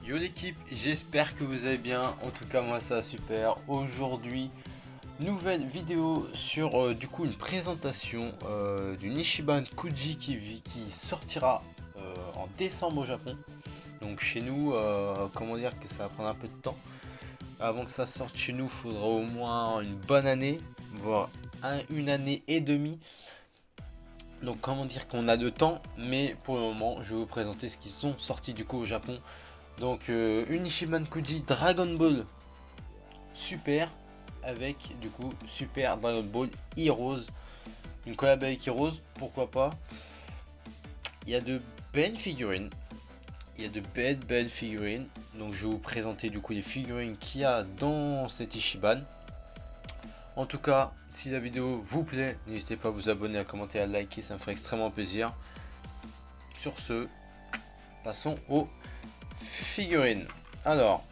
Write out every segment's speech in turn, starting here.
Yo l'équipe, j'espère que vous allez bien. En tout cas moi ça va super. Aujourd'hui, nouvelle vidéo sur du coup une présentation du Ichiban Kuji qui sortira en décembre au Japon. Donc chez nous, comment dire que ça va prendre un peu de temps. Avant que ça sorte chez nous, il faudra au moins une bonne année, voire une année et demie. Donc comment dire qu'on a de temps, mais pour le moment je vais vous présenter ce qui sont sortis du coup au Japon. Donc Ichiban Kuji Dragon Ball Super avec du coup Super Dragon Ball Heroes, une collab avec Heroes, pourquoi pas. Il y a de belles figurines, il y a de belles figurines. Donc je vais vous présenter du coup les figurines qu'il y a dans cet Ichiban. En tout cas, si la vidéo vous plaît, n'hésitez pas à vous abonner, à commenter, à liker, ça me ferait extrêmement plaisir. Sur ce, passons aux figurines. Alors,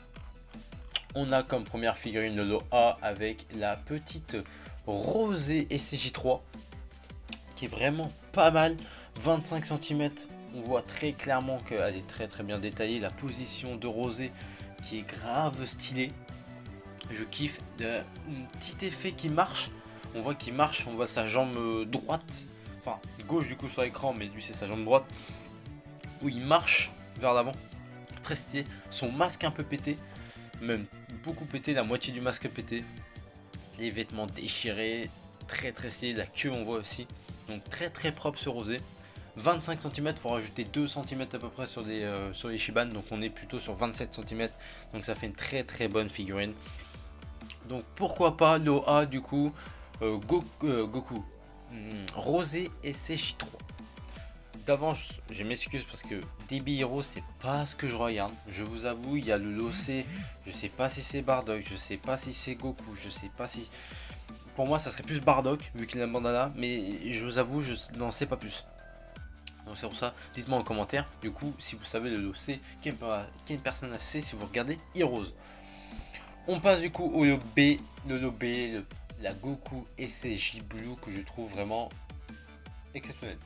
on a comme première figurine le lot A avec la petite Rosée SCJ3 qui est vraiment pas mal, 25 cm. On voit très clairement qu'elle est très bien détaillée. La position de Rosée qui est grave stylée. Je kiffe un petit effet qui marche. On voit qu'il marche, on voit sa jambe droite, enfin gauche du coup sur l'écran, mais lui c'est sa jambe droite où il marche vers l'avant. Très stylé. Son masque un peu pété, même beaucoup pété, la moitié du masque pété. Les vêtements déchirés, très stylé. La queue on voit aussi. Donc très propre ce Rosé. 25 cm, il faut rajouter 2 cm à peu près sur les Shiban, donc on est plutôt sur 27 cm. Donc ça fait une très bonne figurine. Donc pourquoi pas l'OA du coup Goku Rosé et SCJ3. D'avance, je m'excuse parce que DB Hero c'est pas ce que je regarde. Je vous avoue, il y a le lot C, je sais pas si c'est Bardock, je sais pas si c'est Goku, je sais pas si. Pour moi, ça serait plus Bardock vu qu'il a un bandana, mais je vous avoue, je n'en sais pas plus. Donc c'est pour ça, dites-moi en commentaire. Du coup, si vous savez le lot C, quelle personne a C si vous regardez Heroes. On passe du coup au lot B, la Goku SCJ Blue que je trouve vraiment exceptionnel.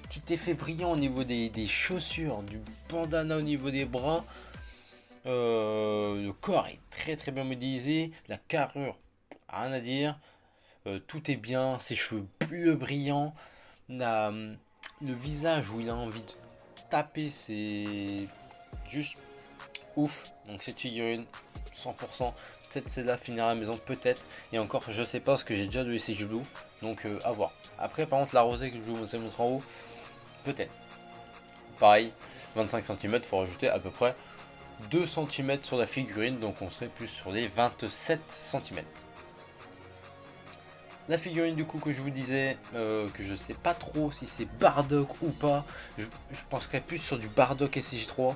Petit effet brillant au niveau des chaussures, du bandana au niveau des bras. Le corps est très bien modélisé, la carrure, rien à dire. Tout est bien, ses cheveux bleus brillants, le visage où il a envie de taper, c'est juste ouf. Donc cette figurine 100%, peut-être celle-là finira à la maison, peut-être, et encore je sais pas parce que j'ai déjà le SCJ Blue, donc à voir. Après par contre la rosée que je vous ai montré en haut, peut-être pareil, 25 cm, il faut rajouter à peu près 2 cm sur la figurine, donc on serait plus sur les 27 cm. La figurine du coup que je vous disais, que je sais pas trop si c'est Bardock ou pas, je penserais plus sur du Bardock SCJ3.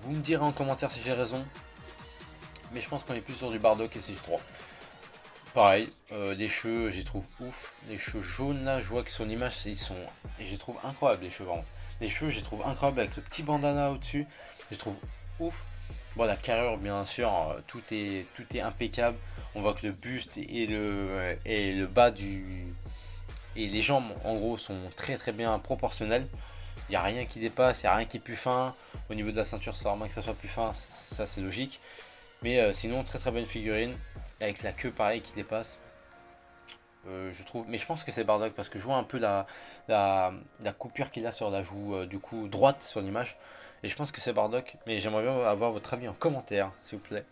Vous me direz en commentaire si j'ai raison, mais je pense qu'on est plus sur du Bardock SCJ3. Pareil, les cheveux, je les trouve ouf. Les cheveux jaunes là, je vois que sur l'image, ils sont. Et je les trouve incroyables, les cheveux vraiment. Les cheveux, je les trouve incroyables avec le petit bandana au-dessus. Je les trouve ouf. Bon, la carrure, bien sûr, tout est impeccable. On voit que le buste et le bas et les jambes, en gros, sont très bien proportionnelles. Il n'y a rien qui dépasse, il n'y a rien qui est plus fin. Au niveau de la ceinture, ça va que ça soit plus fin, ça c'est logique. Mais sinon, très bonne figurine. Avec la queue pareil qui dépasse. Je trouve, mais je pense que c'est Bardock parce que je vois un peu la coupure qu'il a sur la joue du coup droite sur l'image. Et je pense que c'est Bardock. Mais j'aimerais bien avoir votre avis en commentaire, s'il vous plaît.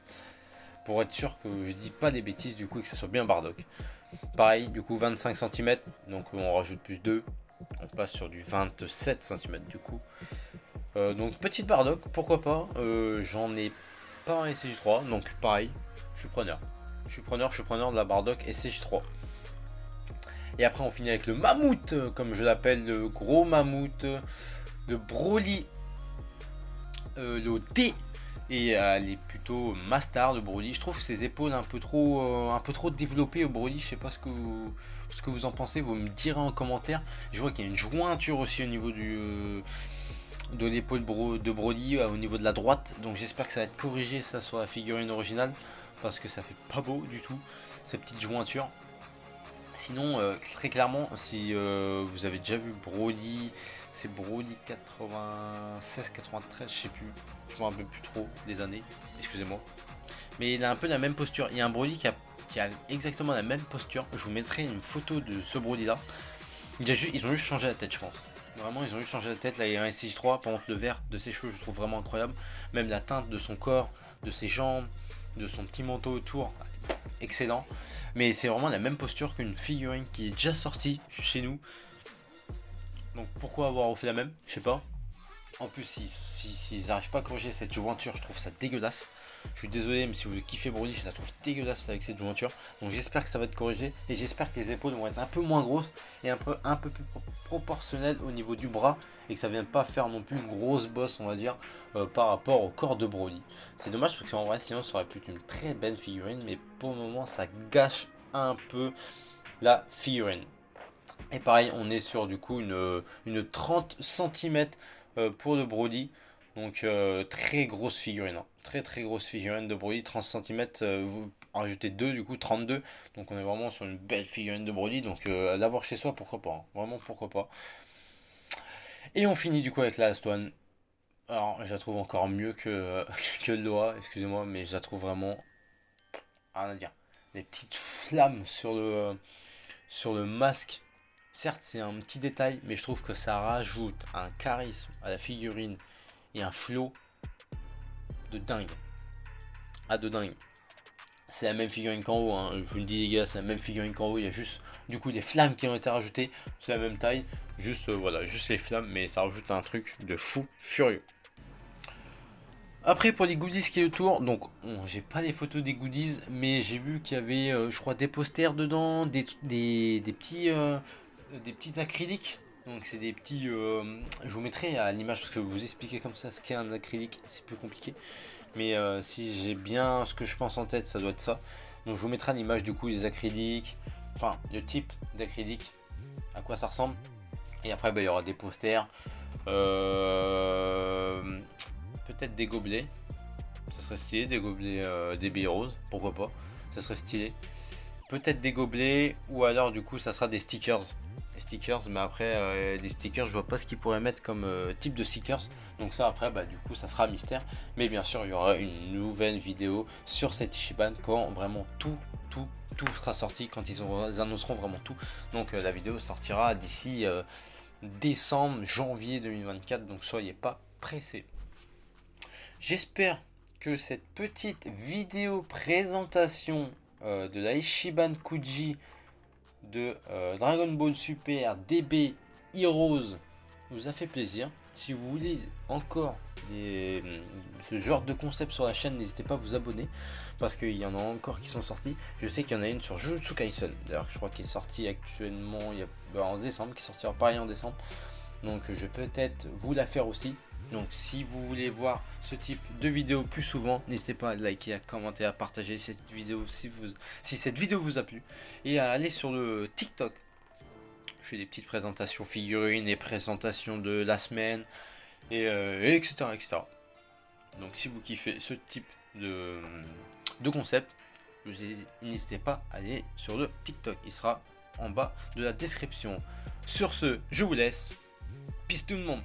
Pour être sûr que je dis pas des bêtises du coup et que ça soit bien Bardock. Pareil, du coup 25 cm. Donc on rajoute plus 2. On passe sur du 27 cm du coup. Donc petite Bardock, pourquoi pas. J'en ai pas un SCJ3. Donc pareil, je suis preneur. Je suis preneur de la Bardock SCJ3. Et après on finit avec le mammouth, comme je l'appelle, le gros mammouth, le Broly, le D. Et elle est plutôt Mastar de Broly. Je trouve ses épaules un peu trop développées au Broly. Je sais pas ce que vous en pensez, vous me direz en commentaire. Je vois qu'il y a une jointure aussi au niveau de l'épaule de Broly, au niveau de la droite. Donc j'espère que ça va être corrigé ça sur la figurine originale. Parce que ça fait pas beau du tout, ces petites jointures. Sinon, très clairement, si vous avez déjà vu Broly, c'est Broly 96-93, je sais plus, je me rappelle plus trop des années, excusez-moi. Mais il a un peu la même posture. Il y a un Broly qui a exactement la même posture. Je vous mettrai une photo de ce Broly là. Ils ont juste changé la tête, je pense. Vraiment, ils ont juste changé la tête. Là, il y a un SX3. Par contre, le vert de ses cheveux, je trouve vraiment incroyable. Même la teinte de son corps, de ses jambes, de son petit manteau autour, excellent. Mais c'est vraiment la même posture qu'une figurine qui est déjà sortie chez nous. Donc pourquoi avoir refait la même? Je sais pas. En plus, s'ils n'arrivent pas à corriger cette jointure, je trouve ça dégueulasse. Je suis désolé, mais si vous kiffez Broly, je la trouve dégueulasse avec cette jointure. Donc j'espère que ça va être corrigé. Et j'espère que les épaules vont être un peu moins grosses et un peu plus proportionnelles au niveau du bras. Et que ça ne vienne pas faire non plus une grosse bosse, on va dire, par rapport au corps de Broly. C'est dommage parce qu'en vrai, sinon, ça aurait pu être une très belle figurine. Mais pour le moment, ça gâche un peu la figurine. Et pareil, on est sur du coup une 30 cm pour le Broly. Donc très grosse figurine, hein. Très grosse figurine de Broly, 30 cm, vous rajoutez 2 du coup 32. Donc on est vraiment sur une belle figurine de Broly. Donc l'avoir chez soi, pourquoi pas, hein. Vraiment pourquoi pas. Et on finit du coup avec la last one. Alors je la trouve encore mieux que, que Loa, excusez-moi, mais je la trouve vraiment, rien à dire. Des petites flammes sur le masque. Certes, c'est un petit détail, mais je trouve que ça rajoute un charisme à la figurine et un flow de dingue. Ah, de dingue. C'est la même figurine qu'en haut, hein. Je vous le dis les gars, c'est la même figurine qu'en haut. Il y a juste du coup des flammes qui ont été rajoutées. C'est la même taille, juste voilà, juste les flammes, mais ça rajoute un truc de fou furieux. Après pour les goodies qui est autour, donc j'ai pas les photos des goodies, mais j'ai vu qu'il y avait, je crois, des posters dedans, des petits acryliques. Donc c'est des petits, je vous mettrai à l'image parce que vous expliquer comme ça ce qu'est un acrylique, c'est plus compliqué. Mais si j'ai bien ce que je pense en tête, ça doit être ça. Donc je vous mettrai à l'image du coup des acryliques, enfin le type d'acrylique, à quoi ça ressemble. Et après bah, il y aura des posters. Peut-être des gobelets, ça serait stylé, des gobelets des billes roses, pourquoi pas, ça serait stylé. Peut-être des gobelets, ou alors du coup ça sera des stickers. Des stickers, mais après des stickers, je vois pas ce qu'ils pourraient mettre comme type de stickers. Donc ça après, bah du coup ça sera mystère. Mais bien sûr, il y aura une nouvelle vidéo sur cette Ichiban quand vraiment tout sera sorti, quand ils annonceront vraiment tout. Donc la vidéo sortira d'ici décembre, janvier 2024, donc soyez pas pressés. J'espère que cette petite vidéo présentation de la Ichiban Kuji de Dragon Ball Super DB Heroes vous a fait plaisir. Si vous voulez encore ce genre de concept sur la chaîne, n'hésitez pas à vous abonner parce qu'il y en a encore qui sont sortis. Je sais qu'il y en a une sur Jujutsu Kaisen, d'ailleurs je crois qu'il est sorti actuellement en décembre, qui sortira pareil en décembre. Donc je vais peut-être vous la faire aussi. Donc si vous voulez voir ce type de vidéo plus souvent, n'hésitez pas à liker, à commenter, à partager cette vidéo si cette vidéo vous a plu. Et à aller sur le TikTok. Je fais des petites présentations figurines et présentations de la semaine, et etc. Donc si vous kiffez ce type de concept, n'hésitez pas à aller sur le TikTok. Il sera en bas de la description. Sur ce, je vous laisse. Peace tout le monde.